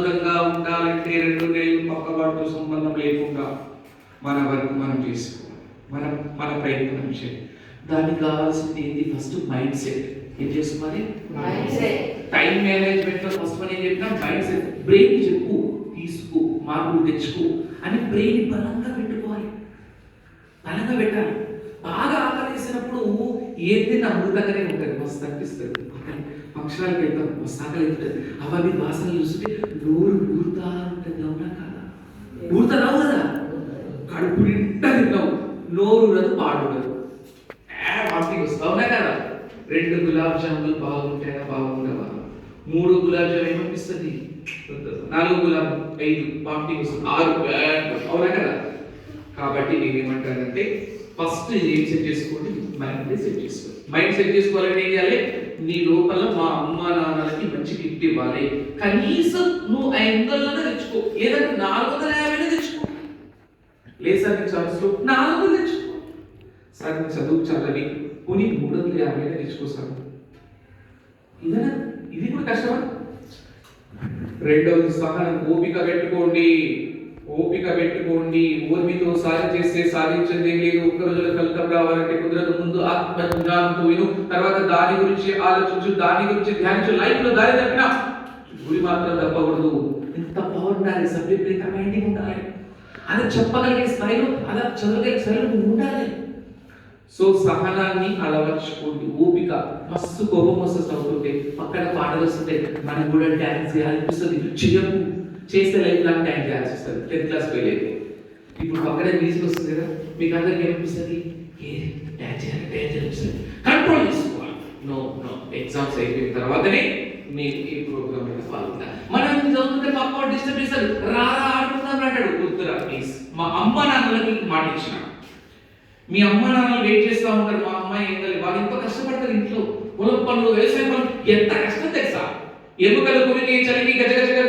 దూరంగా ఉండాలంటే 2 నెలలు పక్కవాటితో సంబంధం లేకుండా మన వర్క్ మనం చేసుకోవాలి. మన ప్రయత్నం చేయాలి. దానికి కావాల్సింది ఏంటి? First mind set. ఏం చేసుకోవాలి? Mind set. టైం మేనేజ్మెంట్ లో ఫస్ట్ మనం ఏం చెప్పినా మైండ్ సెట్. బ్రెయిన్ చెప్పు, తీసుకో, మార్పులు తెచ్చుకో అని బ్రెయిన్ బలంగా పెట్టుకోవాలి. బలంగా పెట్టాలి. బాగా ఆకలిసినప్పుడు ఏది అమృతంగానే ఉంటుంది, మస్తు అనిపిస్తుంది. ఫంక్షనాలకు వెళ్తాం, మస్తు ఆకలి అవుతుంది. అవన్నీ వాసనలు చూస్తుంటే నోరు ఊరుతా ఉంటుంది. అవునా కదా? ఊరుతున్నావు కదా, కడుపు నిండా తింటావు, నోరు ఉండదు, పాడు ఉండదు, వాటికి వస్తావు. అవునా కదా? 2 గులాబ్ జాములు బాగుంటాయా, బాగుండవా? 3 గులాబ్ జామ్ ఏమనిపిస్తుంది? 4 గులాబ్ 5 వాటికి వస్తుంది, 6. అవునా కదా? కాబట్టి నేనేమంటానంటే ఫస్ట్ ఏం సెట్ చేసుకోండి? మైండ్ సెట్ చేసుకోండి. మైండ్ సెట్ చేసుకోవాలంటే ఏం చేయాలి? నీ లోపల మా అమ్మ నాన్నలకి మంచి గిఫ్ట్ ఇవ్వాలి. కనీసం నువ్వు 500 తెచ్చుకో, లేదంటే 450 తెచ్చుకో. లేదు సార్ నేను చదువు 400 తెచ్చుకో. సార్ నేను చదువు చదవి పోనీ 350 తెచ్చుకో సార్. ఇదేనా? ఇది కూడా కష్టమా? రెండవది సహనం. ఓపిక పెట్టుకోండి, ఓపిక పెట్టుకోండి. ఓర్మితో సాధించేస్తే సాధించేది లేదు. ఒక్క రోజులో ఫలితం రావాలంటే కుదరదు. ముందు ఆత్మజ్ఞానంతో విను, తర్వాత దాని గురించి ఆలోచించు, దాని గురించి ధ్యానించు. లైఫ్ లో దారి తప్పిన గురి మాత్రం తప్పకూడదు. ఎంత పవర్ ఉండాలి, సబ్జెక్ట్ ఎంత మైండింగ్ ఉండాలి, అది చెప్పగలిగే స్థాయిలో, అలా చదవగలిగే స్థాయిలో ఉండాలి. సో సహనాన్ని అలవర్చుకోండి. ఓపిక. మస్తు కోపం వస్తుంది చదువుతుంటే, పక్కన పాటలు వస్తుంటే మనకు కూడా డ్యాన్స్ చేయాలనిపిస్తుంది. చేయకు, చేస్తే లైఫ్ లాంగ్ డ్యాన్స్ చేయాల్సి వస్తుంది. 10th క్లాస్ ఫెయిల్ అయితే ఇప్పుడు పక్కనే మ్యూజిక్ వస్తుంది కదా, మీకు అందరికి ఏమనిపిస్తుంది? డ్యాన్స్ చేయాలి. కంట్రోల్ చేసుకోవాలి. నో ఎగ్జామ్స్ అయిపోయిన తర్వాతనే మీరు ఈ ప్రోగ్రామ్ మీద పాల్గొంటారు. మనం చదువుతుంటే పక్క డిస్టర్బ్ చేస్తారు, రారా ఆడుకుందాం అంటాడు. వద్దురా ప్లీజ్. మా అమ్మ నాన్నలకి మాట ఇచ్చిన, మీ అమ్మ నాన్నలు వెయిట్ చేస్తూ ఉంటారు. మా అమ్మాయి ఏం కలిగి వాళ్ళు ఎంతో కష్టపడతారు ఇంట్లో, పొలం పనులు, వ్యవసాయం పనులు. ఎంత కష్టం తెలుసా? ఎముకలు కొరికి చలికి గజగజగా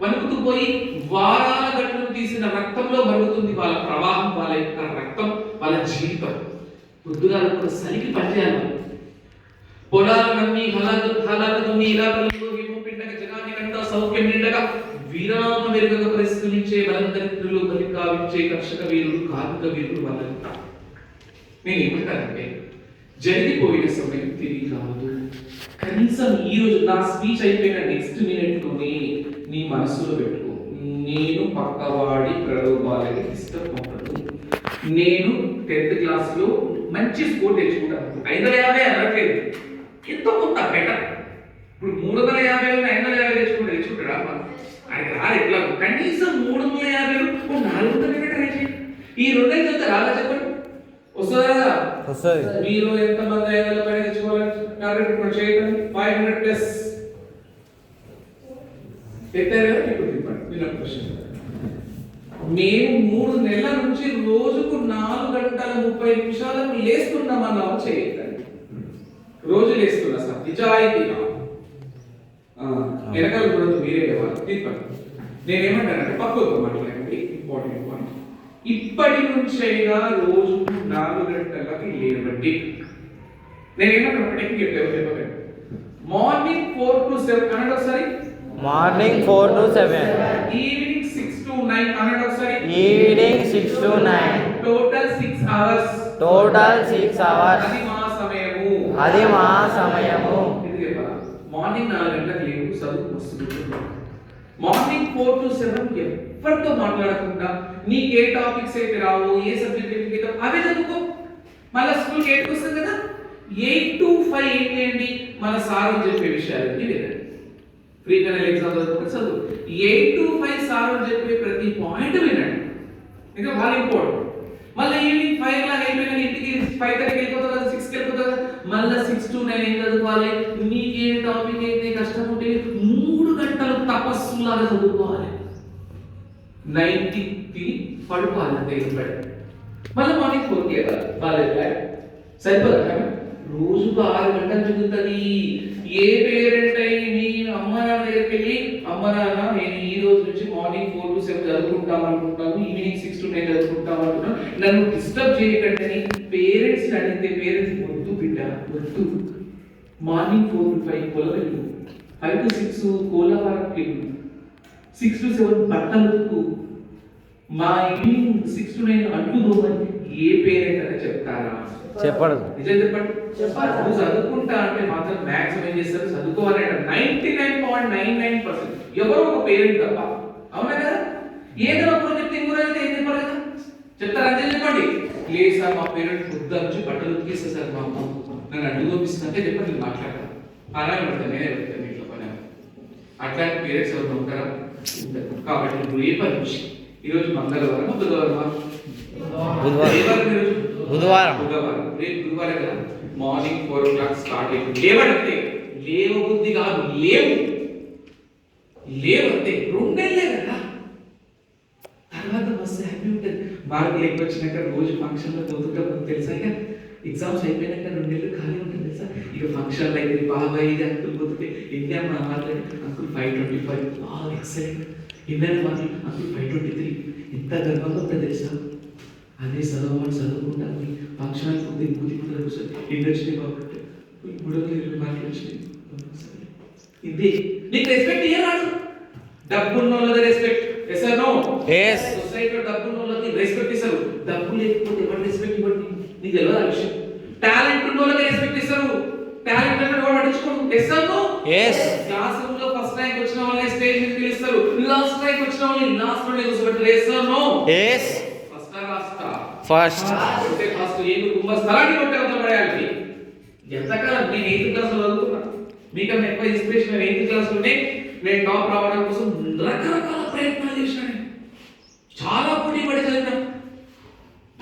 వణుకుతూ పోయి వారాల గట్టును తీసిన రక్తంలో మరుగుతుంది వాళ్ళ ప్రవాహం, వాళ్ళ యొక్క రక్తం, వాళ్ళ జీవితం. పొద్దుగాల కూడా సలికి పనిచేయాలి. పొలాలు నమ్మి హలాలు నమ్మి ఇలాకలలో హిమపిండగ జనానికంతా సౌఖ్యం నిండగా విరామ మెరుగక పరిస్థితులించే బలందరిత్రులు బలి కావించే కర్షక వీరుడు, కార్మిక వీరుడు వాళ్ళంతా. నేను ఏమంటానంటే జరిగిపోయిన సమయం తిరిగి రాదు. కనీసం ఈ రోజు నా స్పీచ్ అయిపోయిన నెక్స్ట్ మినిట్లోనే నీ మనసులో పెట్టుకో, నేను పక్కవాడి ప్రలోభాలకి ఇష్టపడను. నేను 10th క్లాస్లో మంచి స్కోర్ తెచ్చుకుంటాను. 550 అనట్లేదు, ఎంతో కొంత బెటర్. ఇప్పుడు 350 550 తెచ్చుకుంటాడా? ఆయన రాదు. ఎట్లా? కనీసం 350 400 ట్రై చేయండి. ఈ 2 చదివితే రాదా చెప్పండి? వస్తుందా? మీరు ఎంతమంది 500 పైన తెచ్చుకోవాలని టార్గెట్ ఇప్పుడు చేయకండి. 500 ప్లస్ ఎత్తారు కదా. ఇప్పుడు చెప్పండి క్వశ్చన్. మేము 3 నెలల నుంచి రోజుకు 4 గంటల 30 నిమిషాలకు లేస్తున్నామన్నా చేయకండి. రోజు లేస్తున్నా సార్, నిజాయితీగా వెనకాల కూడా మీరే తీర్పండి. నేనేమంటానంటే పక్కకు మాట్లాడండి. Important point. ఇప్పటి నుంచైనా రోజు 4 గంటలకి లేవండి. నేనేమంటాను టెక్నిక్ చెప్పండి. మార్నింగ్ 4 to 7 అనండి ఒకసారి. Morning 4 to 7. ఈవినింగ్ 6 to 9 అనండి ఒకసారి. Evening 6 to 9. Total 6 hours. Total 6 hours. అది మా సమయము. అది మా సమయము. ఇది చెప్పాలా? మార్నింగ్ 4 గంటలకు లేవు, చదువు వస్తుంది. మార్నింగ్ 4 to 7 ఎవరితో మాట్లాడకుండా నీకు ఏ టాపిక్స్ అయితే రావు, ఏ సబ్జెక్ట్ అయితే అవే చదువుకో. మళ్ళీ స్కూల్కి 8కి వస్తుంది కదా, 8 to 5 ఏం చేయండి? మన సార్ చెప్పే విషయాలన్నీ వినండి. ప్రీ ఫైనల్ ఎగ్జామ్ చదువు 8 to 5 సార్ చెప్పే ప్రతి పాయింట్ వినండి. ఇంకా బాగా ఇంపార్టెంట్. మళ్ళీ ఈవినింగ్ 5 లాగా అయిపోయినా ఇంటికి 5:30కి వెళ్ళిపోతావు కదా, 6కి వెళ్ళిపోతావు కదా, మళ్ళీ 6 to 9 ఏం చదువుకోవాలి? నీకు ఏ టాపిక్ అయితే కష్టం ఉంటే 3 గంటలు తపస్సులాగా చదువుకోవాలి. 9కి తిని పడుకోవాలి అంతే. మళ్ళీ మార్నింగ్ 4కి వెళ్ళాలి. బాగా సరిపోదా? రోజుకు 6 గంటలు చదువుతుంది. ఏ పేరెంట్ అయి మీ అమ్మ నాన్న దగ్గరికి వెళ్ళి, అమ్మ నాన్న నేను ఈ రోజు నుంచి మార్నింగ్ 4 to 7 చదువుకుంటాం అనుకుంటాను, ఈవినింగ్ 6 to 9 చదువుకుంటాం అనుకుంటాను, నన్ను డిస్టర్బ్ చేయకండి అని పేరెంట్స్ అడిగితే పేరెంట్స్ వద్దు బిడ్డ వద్దు. మార్నింగ్ 4 to 5 పొలం వెళ్ళు, 5 to 6 కోలాపారం వెళ్ళు, 6 to 7 బట్టలకు మా ఈవినింగ్ 6 to 9 అంటుదోమని ఏ పేరెంట్ అని చెప్తారా? చెప్పడు. నిజం చెప్పండి. నువ్వు చదువుకుంటా అంటే మాత్రం మ్యాక్సిమం ఏం చేస్తారు, చదువుకోవాలంటే 99.99% ఎవరో ఒక పేరెంట్ తప్ప. అవునా కదా? ఏదో ఒకరు చెప్తే ఇంకో అయితే ఏం చెప్పాలి కదా, చెప్తారు. అంతే చెప్పండి. లేదు సార్ మా పేరెంట్ పొద్దు నుంచి బట్టలు ఉతికేస్తా సార్, మా అమ్మ నన్ను అడ్డు చూపిస్తుందంటే చెప్పండి, నేను మాట్లాడతాను. అలాగే పడతాను, నేనే పెడతాను ఇంట్లో పని. అట్లాంటి పేరెంట్స్ ఎవరు ఉంటారా? కాబట్టి ఇప్పుడు రేపటి నుంచి ఈరోజు మంగళవారం, బుధవారం, బుధవారం రేపు గురువారం కదా, మార్నింగ్ 4 o'clock స్టార్ట్ అయింది. లేవంటే లేవ బుద్ధి కాదు, లేవంతే 2 నెలలే కదా. తర్వాత మస్తు హ్యాపీ ఉంటుంది. మార్కులు ఎక్కువ వచ్చినాక రోజు ఫంక్షన్లో చదువుతుంటాం తెలుసా. ఇక ఎగ్జామ్స్ అయిపోయినాక 2 నెలలు ఖాళీ ఉంటుంది తెలుసా. ఇక ఫంక్షన్లు అయితే బాబాయ్ ఇది అంకుల్ పోతుంటే ఇండియా మా మాట్లాడి అంకుల్ 525 బాగా ఎక్సైట్, ఇండియన్ మాటలు అంకుల్ 523 ఎంత గర్వంగా ఉంటుంది తెలుసా. అదే చదువుకుంటా ఫంక్షన్ పోతే బుద్ధి కూర్చొని ఇంటి వచ్చినాయి కాబట్టి 320 మార్కులు వచ్చినాయి. ఇది నీకు రెస్పెక్ట్ ఇయ్యరాదు. డబ్బున్న వాళ్ళది respect. Yes or no? yes సొసైటీలో డబ్బున్న వాళ్ళకి రెస్పెక్ట్ ఇస్తారు. డబ్బు లేకపోతే ఎవరు రెస్పెక్ట్ ఇవ్వండి, నీకు తెలియదు ఆ విషయం. టాలెంట్ ఉన్న వాళ్ళకి రెస్పెక్ట్ ఇస్తారు. టాలెంట్ అంటే వాడు పట్టించుకోడు. Yes or no? yes classroom లో ఫస్ట్ ర్యాంక్ వచ్చిన వాళ్ళని స్టేజ్ మీద పిలుస్తారు, లాస్ట్ ర్యాంక్ వచ్చిన వాళ్ళని లాస్ట్ లో కూర్చోబెడతారు. Yes or no? yes first last first అంటే ఫస్ట్ ఏమి కుంభ స్థలాన్ని కొట్టేవతల పడేయాలి. ఎంతకాలం నేను 8th క్లాస్ లో చదువుకున్నా, మీకన్నా ఎక్కువ ఇన్స్పిరేషన్. 8th క్లాస్ లోనే నేను టాప్ రావడం కోసం రకరకాల ప్రయత్నాలు చేశాను. చాలా పోటీ పడి చదివినా,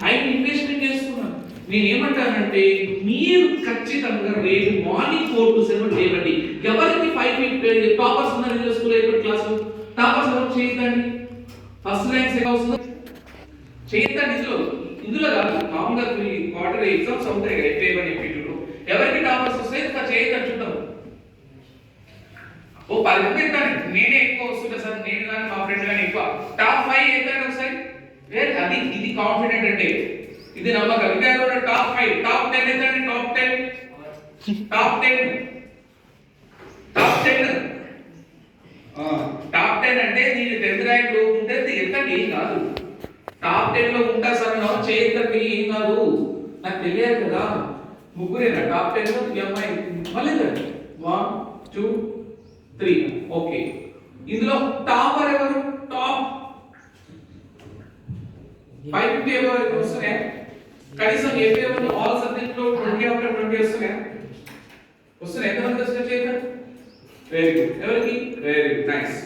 టైం ఇన్వెస్ట్మెంట్ చేసుకున్నాను. నేను ఏమంటానంటే మీరు ఖచ్చితంగా రేపు మార్నింగ్ 4 to 7 లేవండి. ఎవరికి 5 టాపర్స్ ఉన్నారు స్కూల్ 8th క్లాస్ టాపర్స్ ఎవరు చేయండి. ఫస్ట్ ర్యాంక్స్ ఎలా వస్తుంది చేయండి. ఇందులో కాదు, మామూలుగా క్వార్టర్ ఎగ్జామ్స్ అవుతాయి కదా, FA1 FA2. ఎవరికి టాపర్స్ వస్తాయి చేయండి చూద్దాం. ఓ 10 మంది ఎత్తాను, నేనే ఎక్కువ వస్తుంటా సార్, నేను కానీ మా ఫ్రెండ్ కానీ ఎక్కువ. టాప్ 5 ఎత్తాను ఒకసారి. అది ఇది కాన్ఫిడెంట్ అంటే, ఇది నమ్మకం. ఇదే టాప్ 5 టాప్ 10 ఎత్తాను. టాప్ 10 అంటే నేను 10th ర్యాంక్ లో ఉంటే ఎత్తండి, ఏం కాదు. టాప్ 10 లో ఉంటా సార్ చేయొద్దండి, ఏం కాదు. నాకు తెలియదు కదా. ముగ్గురేనా టాప్ 10 లో? ఈ అమ్మాయి మళ్ళీ 1 2 3 ఓకే. ఇందులో టాపర్ ఎవరు? టాప్ 550 ఎవరికి వస్తున్నాయా? కనీసం FA1 ఆల్ సబ్జెక్ట్ లో 20 out of 20 వస్తున్నాయా? ఎంతమంది వస్తున్నాయి చేయండి. Very good. ఎవరికి? Very good, nice.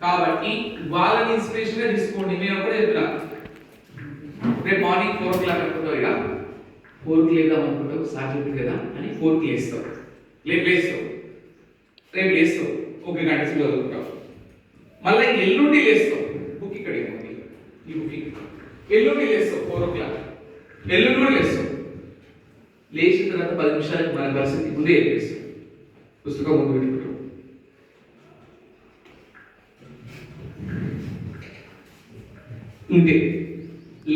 కాబట్టి వాళ్ళని ఇన్స్పిరేషన్ గా తీసుకోండి. నేను అప్పుడే చెప్తున్నా, రేపు మార్నింగ్ 4 o'clock అనుకుంటావు, ఇక 4కి లేద్దాం అనుకుంటావు, సార్ చెప్పింది కదా అని 4కి లేస్తావు. రేపు లేస్తావు ఒక గంట సేపు చదువుకుంటావు. మళ్ళీ ఎల్లుండి లేస్తావు, బుక్ ఇక్కడ ఇవ్వండి, ఈ బుక్ ఎల్లుండి లేస్తావు 4 o'clock. ఎల్లుండి కూడా లేస్తావు. లేచిన తర్వాత 10 నిమిషాలకు మన పరిస్థితి ముందే చెప్పేస్తావు, పుస్తకం ముందు పెట్టుకుంటావు. ఉంటే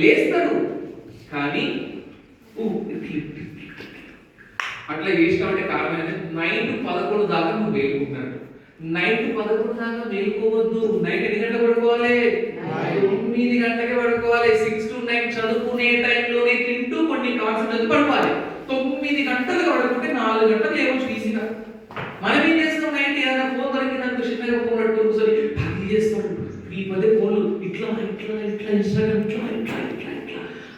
లేస్తాడు కానీ అట్లా చేసినామంటే కారణం ఏంటంటే 9 to 11 దాకా నువ్వు మేలుకుంటున్నాడు. 9 to 11 దాకా మేలుకోవద్దు. నైట్ ఎన్ని గంటలకు పడుకోవాలి? 9 గంటలకే పడుకోవాలి. 6 to 9 చదువుకునే టైంలోనే తింటూ కొన్ని కాన్సెప్ట్ పడుకోవాలి. 9 గంటలకు పడుకుంటే 4 గంటలు లేవచ్చు ఈజీగా. మనం ఏం చేస్తాం, నైట్ ఏదైనా ఫోన్ దొరికిందనుకో చిన్నగా ఫోన్ పట్టుకొని కూర్చొని పని చేస్తాడు. ఈ మధ్య ఫోన్లు ఇట్లా ఇన్స్టాగ్రామ్ ఇట్లా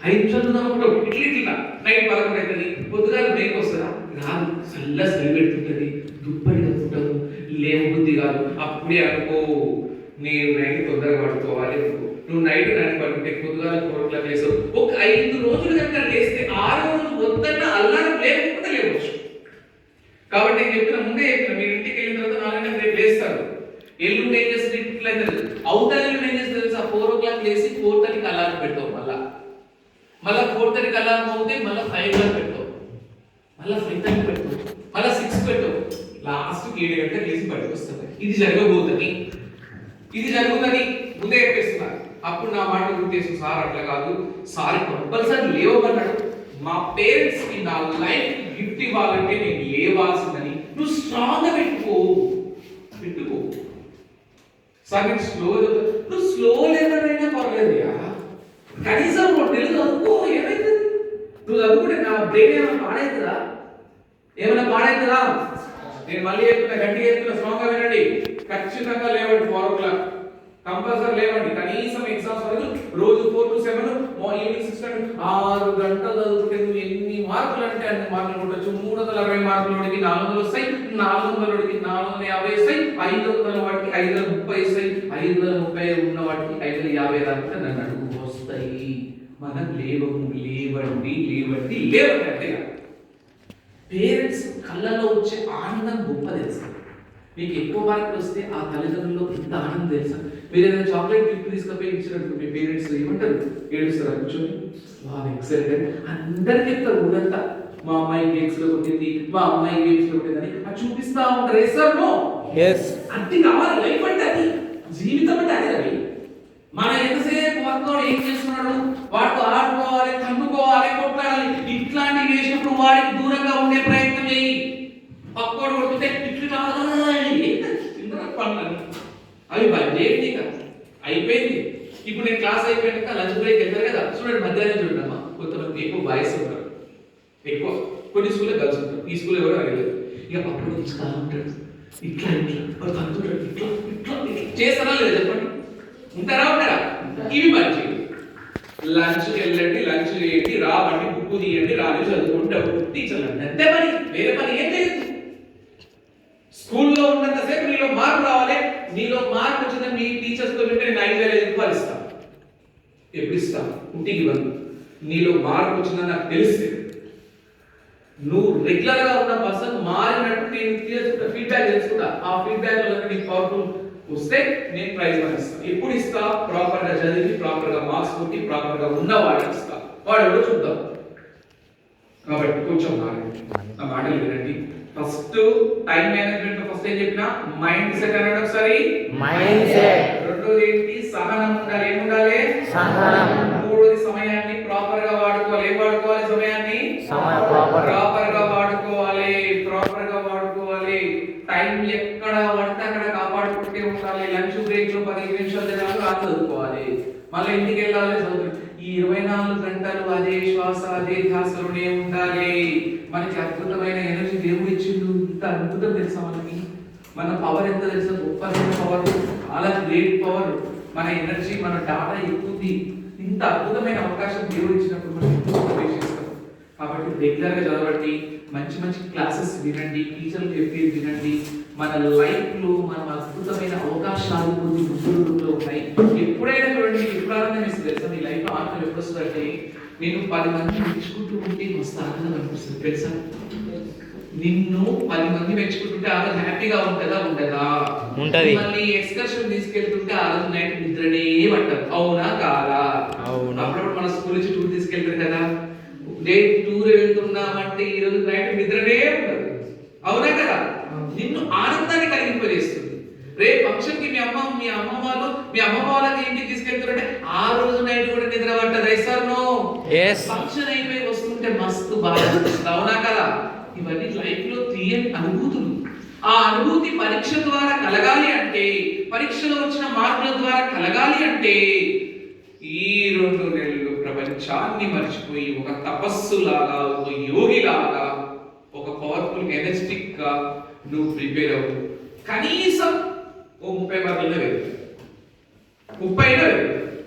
5 నిమిషాలు చూద్దామనుకుంటాం, ఇట్లా నైట్ 11 అవుతుంది. పొద్దుగాల బ్రేక్ వస్తుందా? రాదు. చల్ల చలి పెడుతుంటుంది, దుప్పటి కప్పుకుంటాము, లేవబుద్ధి కాదు. అప్పుడే అనుకో నేను నైట్ తొందరగా పడుకోవాలి అనుకో. నువ్వు నైట్ పడుకుంటే పొద్దుగాల 4 o'clock లేస్తావు. ఒక 5 రోజులు కనుక లేస్తే 6వ రోజు వద్దన్న అల్లారం లేకపోతే లేవచ్చు. కాబట్టి నేను ముందే చెప్పిన, మీరు ఇంటికి వెళ్ళిన తర్వాత 4 గంటలకు రేపు లేస్తారు. ఎల్లుండి ఏం చేస్తుంది, ఇట్లా అవుతారు. ఎల్లుండి ఏం చేస్తుంది తెలుసా? 4 o'clock లేసి 4:30కి అలారం పెట్టావు. మళ్ళా 4:30కి అలారం అవుతే మళ్ళీ 5 గంటలకు పెట్టావు, మళ్ళీ 5:30కి పెట్టావు, మళ్ళీ 6 పెట్టావు. లాస్ట్ 7 గంటలకు లేచి బయటకు వస్తుంది. ఇది జరగబోతుంది ముందే చెప్పేస్తున్నారు. అప్పుడు నా మాట గుర్తు చేసిన, సార్ అట్లా కాదు, సార్ కంపల్సరీ లేవమన్నాడు. మా పేరెంట్స్ కి నా లైఫ్ గిఫ్ట్ ఇవ్వాలంటే నేను లేవాల్సిందని నువ్వు స్ట్రాంగ్ గా పెట్టుకో. సగం స్లో నువ్వు స్లో లేదనైనా పర్లేదుయా, కనీసం 2 నెలలు చదువుకో, ఏమైతుంది? నువ్వు చదువుకుంటే నా బ్రెయిన్ ఏమైనా పాడైతుందా? ఏమైనా పాడైతుందా? నేను మళ్ళీ చెప్తున్నా, గట్టిగా చెప్తున్నా, స్ట్రాంగ్ గా వినండి. ఖచ్చితంగా లేవండి 4 o'clock, కంపల్సరీ లేవండి. కనీసం ఎగ్జామ్స్ వరకు రోజు 4 to 7 ఈవినింగ్ 6 to 6 గంటలు చదువుకుంటే నువ్వు ఎన్ని మార్కులు అంటే అన్ని మార్కులు కొట్టచ్చు. 360 మార్కులకి 400 వస్తాయి, 400కి 450 వస్తాయి, 500 వాటికి 530 వస్తాయి, 530 ఉన్న వాటికి 550 దాకా నన్ను అడుగు వస్తాయి. మనం లేవండి అంతేగా. పేరెంట్స్ కళ్ళలో వచ్చే ఆనందం గొప్ప తెలుసా? మీకు ఎక్కువ మార్కులు వస్తే ఆ తల్లిదండ్రుల్లో ఎంత ఆనందం తెలుసా? మీరు ఏదైనా చాక్లెట్ గిఫ్ట్ తీసుకపోయి ఇచ్చినట్టు మీ పేరెంట్స్ ఏమంటారు? ఏడుస్తారా కూర్చొని? ఎక్సలెంట్ అందరికి చెప్తారు ఊరంతా, మా అమ్మాయి గేమ్స్ లో కొట్టింది, మా అమ్మాయి గేమ్స్ లో కొట్టిందని అది చూపిస్తా ఉంటారు. ఎస్ఆర్నో? అది కావాలి. లైఫ్ అంటే అది, జీవితం అంటే అదే రవి. మన ఎంతసేపు వర్కౌట్ ఏం చేస్తున్నాడు? వాడు ఆడుకోవాలి, తన్నుకోవాలి, కొట్లాడాలి. ఇట్లాంటివి చేసినప్పుడు వాడికి దూరంగా ఉండే ప్రయత్నం చేయి. పక్కోడు కొడితే ఇట్లా పనులు అవి బంద్ అయిపోయింది. ఇప్పుడు నేను క్లాస్ అయిపోయాక లంచ్ బ్రేక్ వెళ్తారు కదా, చూడండి మధ్యాహ్నం చూడండి అమ్మా, కొంతమంది ఎక్కువ బాయ్స్ ఉంటారు, ఎక్కువ కొన్ని స్కూల్లో గర్ల్స్ ఉంటారు. ఈ స్కూల్ ఎవరు అడగలేదు. ఇక పక్కన ఇట్లా ఉంటాడు, ఇట్లా తంతుంటాడు, ఇట్లా చేస్తారా లేదా చెప్పండి? ఉంటారా? ఇవి మంచి లంచ్కి వెళ్ళండి, లంచ్ చేయండి, రావండి, బుక్ తీయండి, రాని చదువుకుంటావు, టీచర్లు అంతే పని, వేరే పని ఏం చేయదు. స్కూల్లో ఉన్నంతసేపు నీలో మార్పు రావాలి. నీలో మార్పు వచ్చిందని మీ టీచర్స్ తో వింటే నేను 5,000 రూపాయలు ఇస్తాను. ఎప్పుడు ఇస్తాను? ఇంటికి ఇవ్వను. నీలో మార్పు వచ్చిందని నాకు తెలిస్తే, నువ్వు రెగ్యులర్ గా ఉన్న పర్సన్ మారినట్టు నేను ఫీడ్బ్యాక్ తెలుసుకుంటా. ఆ ఫీడ్బ్యాక్ వల్ల నీకు పవర్ఫుల్ వస్తే నేను ప్రైజ్ మనీ ఇస్తాను. ఎప్పుడు ఇస్తా? ప్రాపర్ గా చదివి, ప్రాపర్ గా మార్క్స్ కొట్టి, ప్రాపర్ గా ఉన్న వాడికి ఇస్తా. వాడు ఎవడో చూద్దాం. కాబట్టి కొంచెం మారండి, నా మాటలు వినండి. ఫస్ట్ టైం మేనేజ్మెంట్ ఫస్ట్ ఏం చెప్పినా మైండ్ సెట్ అన్నాడు. ఒకసారి మైండ్ సెట్. రెండోది ఏంటి? సహనం ఉండాలి. ఏం ఉండాలి? సహనం. మూడోది సమయాన్ని ప్రాపర్ గా వాడుకోవాలి. ఏం వాడుకోవాలి? సమయాన్ని ప్రాపర్ గా వాడుకోవాలి. టైం ఎక్కడ పడితే అక్కడ కాపాడుకుంటే ఉండాలి. లంచ్ బ్రేక్ లో 15 నిమిషాలు తినాలి, రాత్రి చదువుకోవాలి. మళ్ళీ ఇంటికి వెళ్ళాలి, చదువు. ఈ 24 గంటలు అదే శ్వాస, అదే ధ్యాసలోనే ఉండాలి. మనకి అద్భుతమైన ఎనర్జీ దేవుడు ఇచ్చిండు. ఇంత అద్భుతం తెలుసా మనకి? మన పవర్ ఎంత తెలుసా? గొప్పదైన పవర్, చాలా గ్రేట్ పవర్. మన ఎనర్జీ, మన డాటా ఎక్కువ. ఇంత అద్భుతమైన అవకాశం దేవుడు ఇచ్చినప్పుడు మనం ప్రవేశిస్తాం. కాబట్టి రెగ్యులర్ గా చదవండి, మంచి మంచి క్లాసెస్ వినండి, టీచర్లు చెప్పేది వినండి. మన లైఫ్ లో మనం అద్భుతమైన అవకాశాలు కొన్ని ముందులో ఉన్నాయి. ఎప్పుడైనా చూడండి, ఎప్పుడు ఆనందం ఇస్తుంది తెలుసా? నీ లైఫ్ లో ఆనందం ఎప్పుడు వస్తుందంటే, నేను 10 మంది మెచ్చుకుంటూ ఉంటే మస్తు ఆనందం అనిపిస్తుంది తెలుసా? నిన్ను 10 మంది మెచ్చుకుంటుంటే ఆ రోజు హ్యాపీగా ఉంటుందా? ఉంటది. మళ్ళీ ఎక్స్కర్షన్ తీసుకెళ్తుంటే ఆ రోజు నైట్ నిద్రనే పట్టదు. అవునా కాదా? అప్పుడప్పుడు మన స్కూల్ నుంచి టూర్ తీసుకెళ్తారు కదా, డే టూర్ వెళ్తున్నామంటే ఈ రోజు నైట్ నిద్రనే ఉండదు. అవునా కదా? నిన్ను ఆనందాన్ని కలిగింపజేస్తుంది. రేపు ఫంక్షన్ కి మీ అమ్మమ్మ వాళ్ళకి ఇంటికి తీసుకెళ్తారంటే ఆ రోజు నైట్ కూడా నిద్ర పట్టదు. ఎస్ఆర్నో? ఫంక్షన్ అయిపోయి వస్తుంటే మస్తు బాగా అనిపిస్తుంది. అవునా కదా? ఇవన్నీ లైఫ్ లో తీయని అనుభూతులు. ఆ అనుభూతి పరీక్ష ద్వారా కలగాలి అంటే, పరీక్షలో వచ్చిన మార్కుల ద్వారా కలగాలి అంటే, ఈ 2 నెలలు ప్రపంచాన్ని మర్చిపోయి ఒక తపస్సులాగా, ఒక యోగిలాగా, ఒక పవర్ఫుల్ ఎనర్జెటిక్ గా నువ్వు ప్రిపేర్ అవ్వు. కనీసం 30 మార్కులు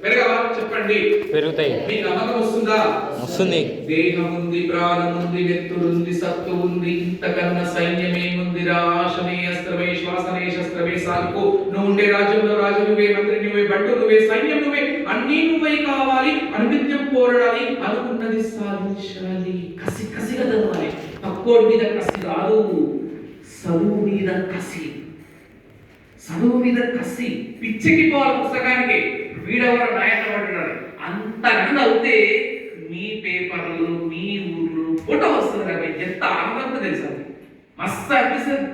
పెరగవా? చెప్పండి. పెరుగుతాయి. మీ నమ్మకం వస్తుందా? వస్తుంది. దేహం ఉంది, ప్రాణం ఉంది, నెత్తురుంది, సత్తు ఉంది, ఇంతకన్నా సైన్యమేముందిరా? ఆశనే అస్త్రమే, శ్వాసనే శస్త్రమే, సాగుకో. నువ్వు ఉండే రాజ్యంలో రాజు నువ్వే, మంత్రి నువ్వే, బంటు నువ్వే, సైన్యం నువ్వే, అన్నీ నువ్వే కావాలి. అనునిత్యం పోరాడాలి, అనుకున్నది సాధించాలి. కసిగా చదవాలి. తక్కువ మీద కసి రాదు, చదువు మీద కసి. పిచ్చికి పోవాలి పుస్తకానికి. వీడెవరు నాయకుడు అంటున్నాడు. అంతకన్నా అవుతే మీ పేపర్లు, మీ ఊర్లు ఫోటో వస్తుంది. అవి ఎంత ఆనందంగా తెలుసా? మస్తు అనిపిస్తుంది.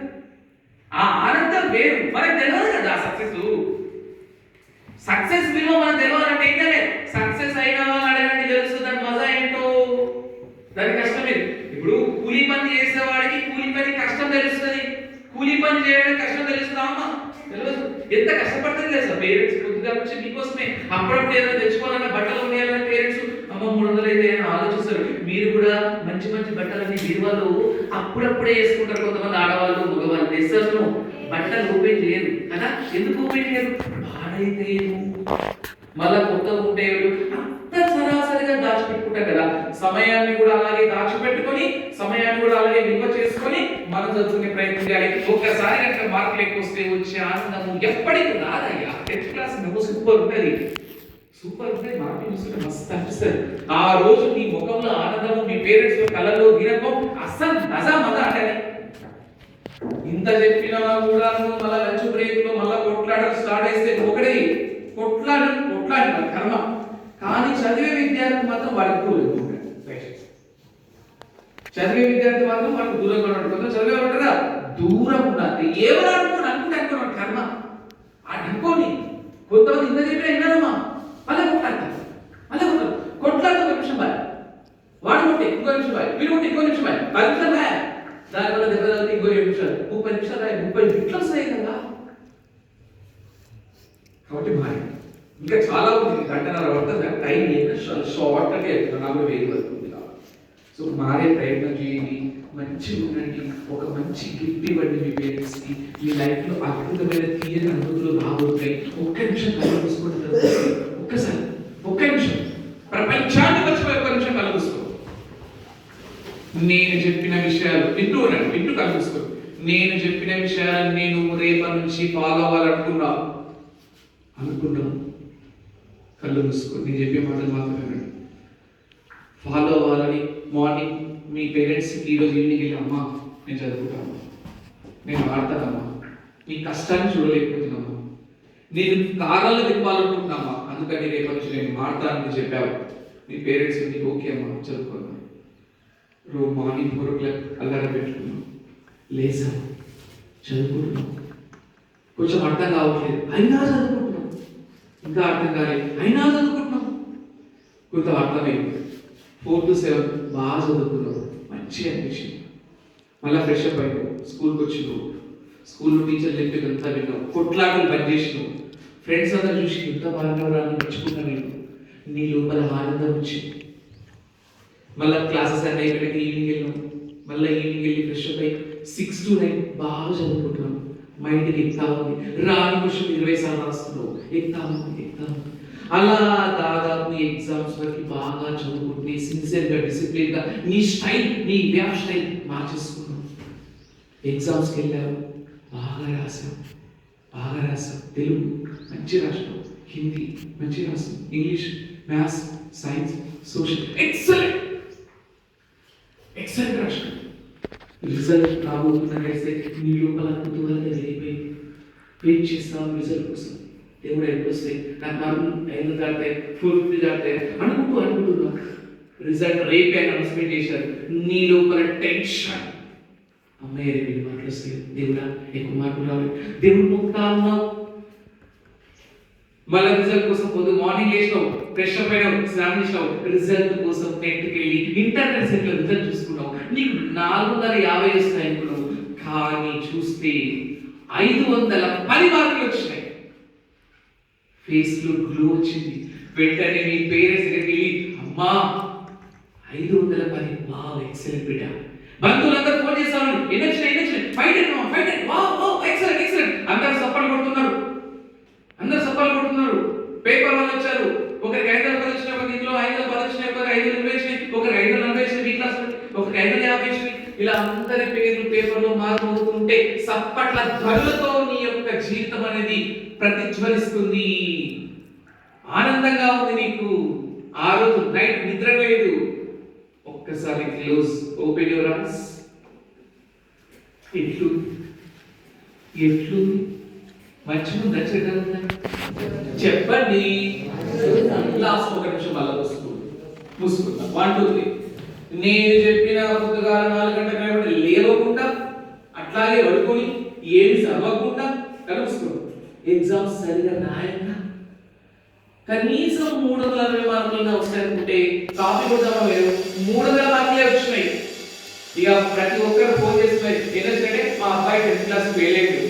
ఆ ఆనందం వేరు. మనకు తెలియదు కదా సక్సెస్ విలువ మనకు తెలియాలంటే ఏంటంటే, సక్సెస్ అయిన వాళ్ళు అడగండి, తెలుసు దాని మజా ఏంటో. దాని కష్టం లేదు. ఇప్పుడు కూలీ పని చేసేవాడికి కూలీ పని కష్టం తెలుస్తుంది, కూలీ పని చేయడానికి కష్టం తెలుస్తుందా? అమ్మ తెలియదు. ఎంత కష్టపడితే పరిస్థితి తెలుసా? పేరెంట్స్ కొద్దిగా వచ్చి మీకోసమే అప్పుడప్పుడు ఏదైనా తెచ్చుకోవాలన్నా బట్టలు కొనియాలన్నా పేరెంట్స్ అమ్మ 300 అయితే అని ఆలోచిస్తారు. మీరు కూడా మంచి మంచి బట్టలన్నీ బీరువాలో అప్పుడప్పుడే వేసుకుంటారు. కొంతమంది ఆడవాళ్ళు మగవాళ్ళు తెస్తారు, బట్టలు ఓపెన్ చేయరు కదా. ఎందుకు ఓపెన్ చేయరు? పాడైతే మళ్ళా కొత్తగా ఉంటే అంత సరాసరిగా దాచిపెట్టుకుంటారు కదా. సమయాన్ని కూడా అలాగే దాచిపెట్టుకొని సమయాన్ని కూడా అలాగే నిల్వ చేసుకొని మనం చదువుకునే ప్రయత్నం చేయాలి. ఒక్కసారి కనుక మార్కులు ఎక్కువ వస్తే వచ్చే ఆనందము ఎప్పటికీ రాదయ్యా. 10th క్లాస్ నువ్వు సూపర్ ఉంటుంది, సూపర్ ఉంటుంది. మార్కులు చూస్తుంటే మస్తు అనిపిస్తుంది. ఆ రోజు మీ ముఖంలో ఆనందము, మీ పేరెంట్స్ కళ్ళలో దీనత్వం అస్సలు మజా అంటే ఇంత చెప్పినా కూడా మళ్ళీ లంచ్ బ్రేక్ లో మళ్ళీ కొట్లాడడం స్టార్ట్ అయితే ఒకటే కొట్లాడి కర్మ. కానీ చదివే విద్యార్థి మాత్రం వాడికి దూరంగా ఉంటాడు. చదివే విద్యార్థి మాత్రం వాడికి దూరంగా ఉంటాడు. చదివే ఉంటారా దూరం ఉన్నది ఏమని అనుకోండి కర్మ అనుకోని. కొంతమంది ఇంత చెప్పినా విన్నారమ్మా మళ్ళీ కొట్లాడుతూ ఒక నిమిషం బాయ్, వాడు కొట్టే ఇంకో నిమిషం బాయ్, వీడు కొట్టే ఇంకో నిమిషం బాయ్, 10 నిమిషాలు బాయ్, దానివల్ల దెబ్బ తగిలితే ఇంకో 7 నిమిషాలు, 30 నిమిషాలు బాయ్, 30 బిట్లు వస్తాయి కదా. కాబట్టి మారి ఇంకా చాలా ఉంది. గంటన్నర పడుతుంది టైం షార్ట్ అంటే నాకు వేరు వస్తుంది. సో మారే ప్రయత్నం చేయండి, మంచిగా ఉండండి, ఒక మంచి గిఫ్ట్ ఇవ్వండి మీ పేరెంట్స్కి. మీ లైఫ్లో అద్భుతమైన తీయని అనుభూతులు రాబోతున్నాయి. ఒక్క నిమిషం కళ్ళు మూసుకుంటారు, ఒక్కసారి ఒక్క నిమిషం ప్రపంచాన్ని మర్చిపోయి ఒక్క నిమిషం కళ్ళు మూసుకో. నేను చెప్పిన విషయాలు వింటూ కళ్ళు మూసుకో. నేను చెప్పిన విషయాలన్నీ నువ్వు రేపటి నుంచి ఫాలో అవ్వాలనుకున్నావు కళ్ళు మూసుకో. నేను చెప్పే మాటలు మాత్రమే ఫాలో అవ్వాలని. మార్నింగ్ మీ పేరెంట్స్కి ఈరోజు ఈవినింగ్ వెళ్ళి అమ్మా నేను చదువుకుంటాను, నేను ఆడతానమ్మా, నీ కష్టాన్ని చూడలేకపోతున్నామా, నేను కారాలు తిప్పాలనుకుంటున్నామా, అందుకని రేపటి నుంచి నేను మాడతానని చెప్పావు. మీ పేరెంట్స్ నీకు ఓకే అమ్మా చదువుకున్నాను. రోజు మార్నింగ్ 4 o'clock అలారం పెట్టుకున్నాం, లేసాం, చదువుకుంటున్నాం. కొంచెం అర్థం కావట్లేదు అయినా చదువుకుంటున్నాం, ఇంకా అర్థం కాలేదు అయినా చదువుకుంటున్నాం. కొంత అర్థమైంది. 4 to 7 బాగా చదువుకున్నావు, మంచిగా అనిపించింది. మళ్ళీ ఫ్రెష్ అప్ అయినావు, స్కూల్కి వచ్చినావు, స్కూల్లో టీచర్లు చెప్పేది అంతా విన్నావు, కొట్లాటలు బంద్ చేసినావు, ఫ్రెండ్స్ అందరూ చూసి ఎంత బాగా మెచ్చుకున్నా. నీ లోపల ఆనందం వచ్చింది. మళ్ళీ క్లాసెస్ అన్నీ అయిపోయినాక ఈవినింగ్ వెళ్ళాం, మళ్ళీ ఈవినింగ్ వెళ్ళి ఫ్రెష్ అప్ అయ్యి 6 to 9 బాగా చదువుకుంటున్నాం. మైండ్కి ఎక్కుతా ఉంది, రాని క్వశ్చన్ 20 సార్లు రాస్తున్నావు, ఎక్కుతా ఉంది. అలా దాదాపు ఎగ్జామ్స్ వరకు బాగా చదువుకుంటే సిన్సియర్గా డిసిప్లిన్గా నీ స్టైల్, నీ వ్యాప్ స్టైల్ మార్చేసుకున్నావు. ఎగ్జామ్స్కి వెళ్ళావు, బాగా రాసావు. తెలుగు మంచి రాసినావు, హిందీ మంచి రాసావు, English, maths, science, social excellent రాసినావు. రిజల్ట్ రాబోతుందనేస్తే నీ లోపల కుతూహలంగా జరిగిపోయింది. వెయిట్ చేస్తావు రిజల్ట్ కోసం. దేవుడు ఎప్పుడు వస్తే నాకు మార్కులు 5 దాటితే 450 దాటితే అనుకుంటున్నావు. రిజల్ట్ రేపే అనౌన్స్మెంట్ చేశారు. నీ లోపల టెన్షన్, అమ్మాయి రేపు మార్కులు వస్తాయి, దేవుడా ఎక్కువ మార్కులు రావాలి, దేవుడు మొక్తా ఉన్నావు. మళ్ళీ రిజల్ట్ కోసం పొద్దు మార్నింగ్ లేచినావు, ఫ్రెష్ అప్ అయినావు, స్నానం చేసినావు, రిజల్ట్ కోసం నెట్కి వెళ్ళి ఇంటర్నెట్ సెట్లో రిజల్ట్ చూసుకున్నావు. నీకు 450 వస్తాయి అనుకున్నావు, కానీ చూస్తే 510 మార్కులు వచ్చినాయి. ఫేస్ లో గ్లో వచ్చింది. వెంటనే మీ పేరెంట్స్ దగ్గరికి వెళ్ళి అమ్మా 510 వావ్ ఎక్సలెంట్ బిడ్డ. బంధువులందరూ ఫోన్ చేస్తారు, ఎన్ని వచ్చినాయి, ఫైట్ వావ్ ఎక్సలెంట్. అందరూ సప్పలు కొడుతున్నారు. పేపర్ వాళ్ళు వచ్చారు, ఒకరికి 510 వచ్చినాయి, ఒకరికి ఇంట్లో 510 వచ్చినాయి, ఒకరికి 520 వచ్చినాయి, ఒకరికి 540 వచ్చినాయి, మీ క్లాస్ ఒకరికి 550 వచ్చినాయి. ఇలా అందరి పేర్లు పేపర్లో మారుతుంటే సప్పట్ల ధ్వనులతో నీ యొక్క జీవితం అనేది ప్రతిధ్వనిస్తుంది. ఆనందంగా ఉంది నీకు. ఆ రోజు నైట్ నిద్ర లేదు. ఒక్కసారి క్లోజ్ ఓపెన్ యువర్ ఐస్. ఎట్లు మంచిగా నచ్చగలుగుతా చెప్పండి. లాస్ట్ 1 నిమిషం మళ్ళా మూసుకుందా. 1 2 3. నేను చెప్పిన పొద్దుగా 4 గంటల లేవకుండా అట్లాగే పడుకొని ఏమి చదవకుండా కలుసుకోండి. ఎగ్జామ్స్ సరిగా రాయక కనీసం 360 మార్కులు వస్తాయనుకుంటే కాపీ కొద్దామా లేదు, 300 మార్కులే వచ్చినాయి. ఇక ప్రతి ఒక్కరు ఫోన్ చేస్తున్నారు, ఏంటంటే మా అబ్బాయి 10th క్లాస్ ఫెయిల్ అయ్యాడు,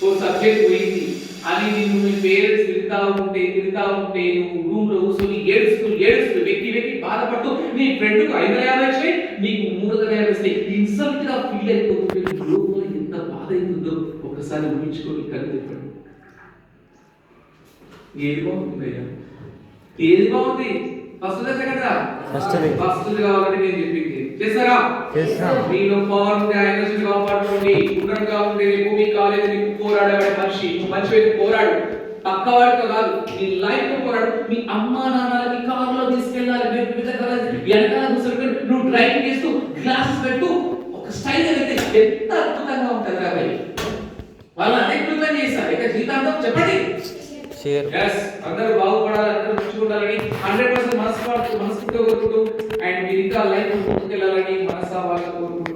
ఓ సబ్జెక్ట్ పోయింది, అని నిన్ను మీ పేరెంట్స్ తిడతా ఉంటే నువ్వు రూమ్ లో కూర్చొని ఏడుస్తూ వెక్కి బాధపడుతూ నీ ఫ్రెండ్ కు 550 వచ్చాయి, నీకు 350 వస్తాయి, ఇన్సల్ట్ గా ఫీల్ అయిపోతుంది. లోపల ఎంత బాధ అవుతుందో ఒకసారి ఊహించుకొని కళ్ళు తిప్పండి. ఏది బాగుంటుందయ్యా? ఏది బాగుంది? ఫస్ట్ సెకండ్ ఫస్ట్ కావాలని నేను చెప్పింది చేస్తారా? మీలో పవర్ ఉంటే ఎనర్జీ కాపాడుకోండి. గుండ్రంగా ఉంటే భూమి కాలేదు నీకు పోరాడేవాడి మనిషి. నువ్వు మంచి అయితే పోరాడు, పక్కవాడితో కాదు, నీ లైఫ్ తో పోరాడు. మీ అమ్మా నాన్నలకి కార్లో తీసుకెళ్ళాలి, వెనకాల కూర్చొని నువ్వు డ్రైవింగ్ చేస్తూ గ్లాసెస్ పెట్టు, ఒక స్టైల్ అయితే ఎంత అద్భుతంగా ఉంటుంది కాబట్టి వాళ్ళు అనేక చేస్తారు. ఇక జీవితాంతం చెప్పండి. అందరూ బాగుపడాలి, అందరూ మంచిగా 100% మనస్ఫూర్తిగా కోరుకుంటూ అండ్ మీరు ఇంకా లైఫ్ ముందుకెళ్ళాలని మనసా వాళ్ళ కోరుకుంటూ